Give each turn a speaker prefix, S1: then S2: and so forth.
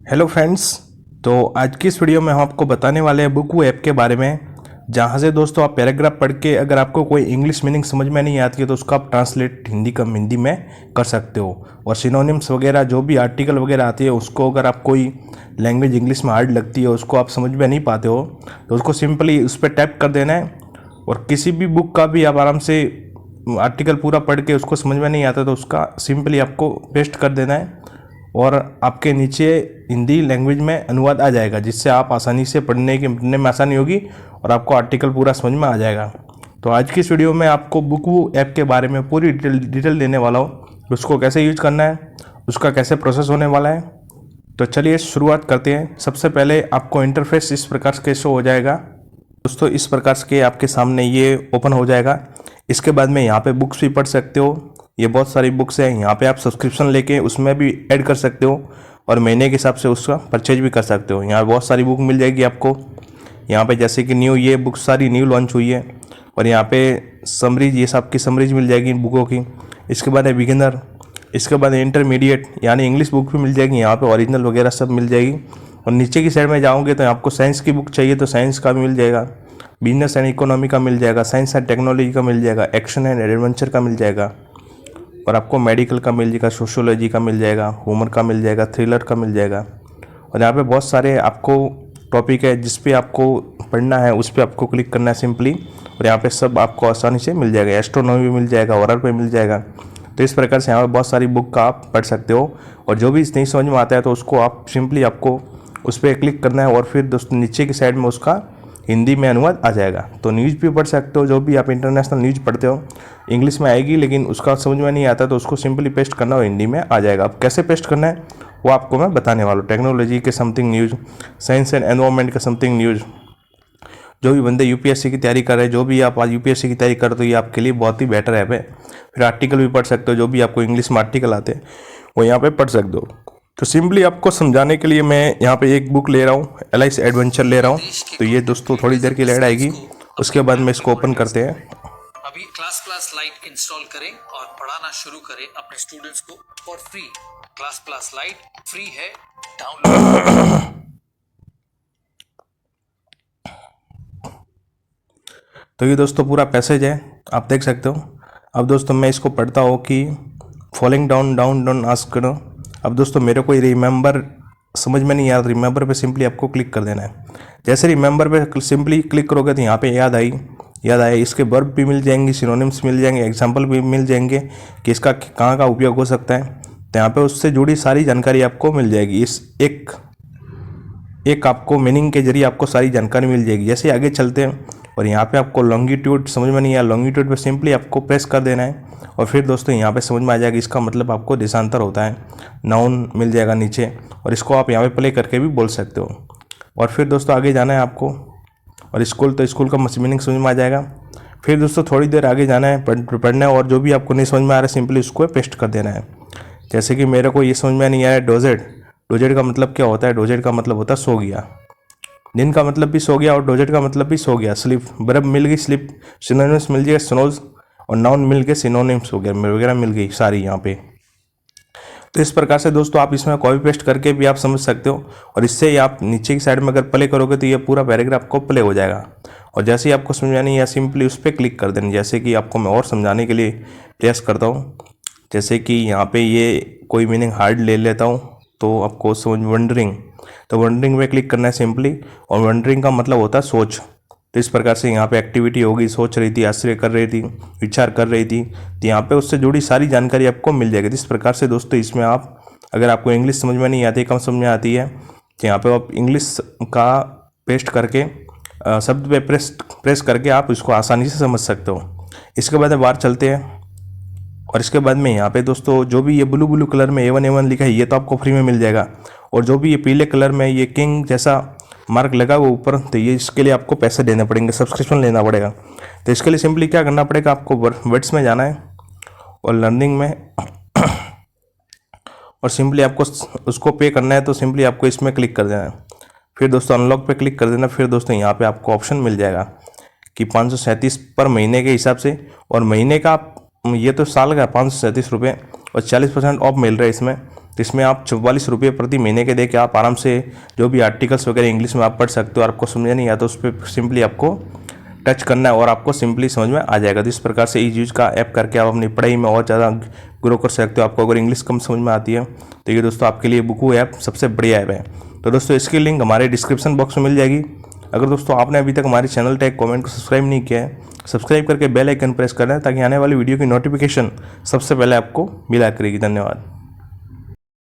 S1: Hello friends. तो आज की इस वीडियो में हम आपको बताने वाले हैं बुकू ऐप के बारे में, जहाँ से दोस्तों आप पैराग्राफ पढ़ के अगर आपको कोई इंग्लिश मीनिंग समझ में नहीं आती है तो उसका आप ट्रांसलेट हिंदी में कर सकते हो। और सिनोनिम्स वगैरह जो भी आर्टिकल वगैरह आती है उसको अगर आप कोई लैंग्वेज इंग्लिश में हार्ड लगती है, उसको आप समझ में नहीं पाते हो तो उसको सिंपली उस पर टैप कर देना है। और किसी भी बुक का भी आप आराम से आर्टिकल पूरा पढ़ के उसको समझ में नहीं आता तो उसका सिंपली आपको पेस्ट कर देना है और आपके नीचे हिंदी लैंग्वेज में अनुवाद आ जाएगा, जिससे आप आसानी से पढ़ने में आसानी होगी और आपको आर्टिकल पूरा समझ में आ जाएगा। तो आज की इस वीडियो में आपको बुकू ऐप के बारे में पूरी डिटेल देने वाला हूँ, उसको कैसे यूज करना है, उसका कैसे प्रोसेस होने वाला है। तो चलिए शुरुआत करते हैं। सबसे पहले आपको इंटरफेस इस प्रकार से शो हो जाएगा दोस्तों, इस प्रकार से आपके सामने ये ओपन हो जाएगा। इसके बाद में यहाँ पे बुक्स भी पढ़ सकते हो। ये बहुत सारी बुक्स हैं, यहाँ पे आप सब्सक्रिप्शन लेके उसमें भी ऐड कर सकते हो और महीने के हिसाब से उसका परचेज भी कर सकते हो। यहाँ बहुत सारी बुक मिल जाएगी आपको। यहाँ पे जैसे कि न्यू, ये बुक सारी न्यू लॉन्च हुई है और यहाँ पे समरीज, ये सब की समरीज मिल जाएगी इन बुकों की। इसके बाद है बिगिनर, इसके बाद इंटरमीडिएट यानी इंग्लिश बुक भी मिल जाएगी, यहाँ पे ओरिजिनल वगैरह सब मिल जाएगी। और नीचे की साइड में जाओगे तो आपको साइंस की बुक चाहिए तो साइंस का भी मिल जाएगा, बिजनेस एंड इकोनॉमी का मिल जाएगा, साइंस एंड टेक्नोलॉजी का मिल जाएगा, एक्शन एंड एडवेंचर का मिल जाएगा और आपको मेडिकल का मिल जाएगा, सोशियोलॉजी का मिल जाएगा, ह्यूमर का मिल जाएगा, थ्रिलर का मिल जाएगा। और यहाँ पे बहुत सारे आपको टॉपिक है जिस पे आपको पढ़ना है, उस पर आपको क्लिक करना है सिंपली और यहाँ पे सब आपको आसानी से मिल जाएगा। एस्ट्रोनॉमी भी मिल जाएगा, हॉरर पे मिल जाएगा। तो इस प्रकार से यहाँ पे बहुत सारी बुक का आप पढ़ सकते हो और जो भी नहीं समझ में आता है तो उसको आप सिंपली आपको उस पर क्लिक करना है और फिर दोस्तों नीचे की साइड में उसका हिंदी में अनुवाद आ जाएगा। तो न्यूज़ भी पढ़ सकते हो, जो भी आप इंटरनेशनल न्यूज़ पढ़ते हो इंग्लिश में आएगी, लेकिन उसका समझ में नहीं आता तो उसको सिंपली पेस्ट करना और हिंदी में आ जाएगा। अब कैसे पेस्ट करना है वो आपको मैं बताने वाला हूँ। टेक्नोलॉजी के something news, science and environment के समथिंग न्यूज़। जो भी बंदे यूपीएससी की तैयारी कर रहे हैं, जो भी आप आज यूपीएससी की तैयारी कर तो ये आपके लिए बहुत ही बेटर ऐप है। फिर आर्टिकल भी पढ़ सकते हो, जो भी आपको इंग्लिश में आर्टिकल आते हैं वो यहाँ पे पढ़ सकते हो। तो सिंपली आपको समझाने के लिए मैं यहाँ पे एक बुक ले रहा हूँ, एलाइस एडवेंचर ले रहा हूँ। तो ये दोस्तों थोड़ी देर की ऐड आएगी, उसके बाद में इसको ओपन करते हैं।
S2: अभी क्लास लाइट इंस्टॉल करें और पढ़ाना शुरू करें अपने स्टूडेंट्स को for free. Class light free है, डाउनलोड।
S1: तो ये दोस्तों पूरा पैसेज है, आप देख सकते हो। अब दोस्तों मैं इसको पढ़ता हूँ कि following down down down ask करो। अब दोस्तों मेरे को रिमेंबर समझ में नहीं आ रहा, रिमेंबर पे सिंपली आपको क्लिक कर देना है। जैसे रिमेंबर पे सिंपली क्लिक करोगे तो यहाँ पे याद आया, इसके वर्ब भी मिल जाएंगे, सिनोनिम्स मिल जाएंगे, एग्जाम्पल भी मिल जाएंगे कि इसका कहाँ का उपयोग हो सकता है। तो यहाँ पे उससे जुड़ी सारी जानकारी आपको मिल जाएगी। इस एक आपको मीनिंग के जरिए आपको सारी जानकारी मिल जाएगी। जैसे आगे चलते हैं और यहाँ पे आपको लॉन्गिट्यूड समझ में नहीं आया, लॉन्गिट्यूड पे सिंपली आपको प्रेस कर देना है और फिर दोस्तों यहाँ पे समझ में आ जाएगा इसका मतलब आपको देशांतर होता है। नाउन मिल जाएगा नीचे और इसको आप यहाँ पे प्ले करके भी बोल सकते हो। और फिर दोस्तों आगे जाना है आपको और स्कूल, तो स्कूल का मीनिंग समझ में आ जाएगा। फिर दोस्तों थोड़ी देर आगे जाना है, पढ़ना है और जो भी आपको नहीं समझ में आ रहा है सिंपली उसको पेस्ट कर देना है। जैसे कि मेरे को ये समझ में नहीं आया, डोजेड का मतलब क्या होता है। डोजेड का मतलब होता है सो गया, दिन का मतलब भी सो गया और डोजेड का मतलब भी सो गया। स्लीप, बर्फ मिल गई, स्लीप सिनोनिम्स मिल गए, स्नोज, और नाउन मिल गए, सिनोनिम्स वगैरह मिल गई सारी यहाँ पे। तो इस प्रकार से दोस्तों आप इसमें कॉपी पेस्ट करके भी आप समझ सकते हो और इससे ही आप नीचे की साइड में अगर प्ले करोगे तो ये पूरा पैराग्राफ को प्ले हो जाएगा। और जैसे ही आपको समझानी है सिंपली उस पर क्लिक कर देना। जैसे कि आपको मैं और समझाने के लिए प्रयास करता हूँ, जैसे कि यहाँ पे ये कोई मीनिंग हार्ड ले लेता हूँ तो आपको समझ, वंडरिंग, तो वंडरिंग पे क्लिक करना है सिंपली। और वंडरिंग का मतलब होता है सोच। तो इस प्रकार से यहाँ पे एक्टिविटी होगी, सोच रही थी, आश्चर्य कर रही थी, विचार कर रही थी, तो यहाँ पे उससे जुड़ी सारी जानकारी आपको मिल जाएगी। इस प्रकार से दोस्तों इसमें आप, अगर आपको इंग्लिश समझ में नहीं आती, कम समझ में आती है, तो यहाँ पे आप इंग्लिश का पेस्ट करके शब्द पे प्रेस करके आप इसको आसानी से समझ सकते हो। इसके बाद बाहर चलते हैं और इसके बाद में यहाँ पे दोस्तों जो भी ये ब्लू कलर में A1 लिखा है ये तो आपको फ्री में मिल जाएगा। और जो भी ये पीले कलर में ये किंग जैसा मार्क लगा हुआ ऊपर, तो ये इसके लिए आपको पैसे देने पड़ेंगे, सब्सक्रिप्शन लेना पड़ेगा। तो इसके लिए सिंपली क्या करना पड़ेगा, आपको वर्ड्स में जाना है और लर्निंग में और सिंपली आपको उसको पे करना है। तो सिंपली आपको इसमें क्लिक कर देना है, फिर दोस्तों अनलॉक पे क्लिक कर देना। फिर दोस्तों यहाँ पे आपको ऑप्शन मिल जाएगा कि 537 पर महीने के हिसाब से, और महीने का ये तो साल का 537 रुपये और 40% ऑफ मिल रहा है इसमें। तो इसमें आप 44 रुपये प्रति महीने के दे के आप आराम से जो भी आर्टिकल्स वगैरह इंग्लिश में आप पढ़ सकते हो। और आपको समझ नहीं आता तो उस पर सिंपली आपको टच करना है और आपको सिंपली समझ में आ जाएगा। तो इस प्रकार से ईजी यूज का ऐप करके आप अपनी पढ़ाई में और ज़्यादा ग्रो कर सकते हो। आपको अगर इंग्लिश कम समझ में आती है तो ये दोस्तों आपके लिए बुकू ऐप सबसे बढ़िया ऐप है। तो दोस्तों इसकी लिंक हमारे डिस्क्रिप्शन बॉक्स में मिल जाएगी। अगर दोस्तों आपने अभी तक हमारे चैनल टैग कमेंट को सब्सक्राइब नहीं किया है, सब्सक्राइब करके बेल आइकन प्रेस कर लें ताकि आने वाली वीडियो की नोटिफिकेशन सबसे पहले आपको मिला करेगी। धन्यवाद।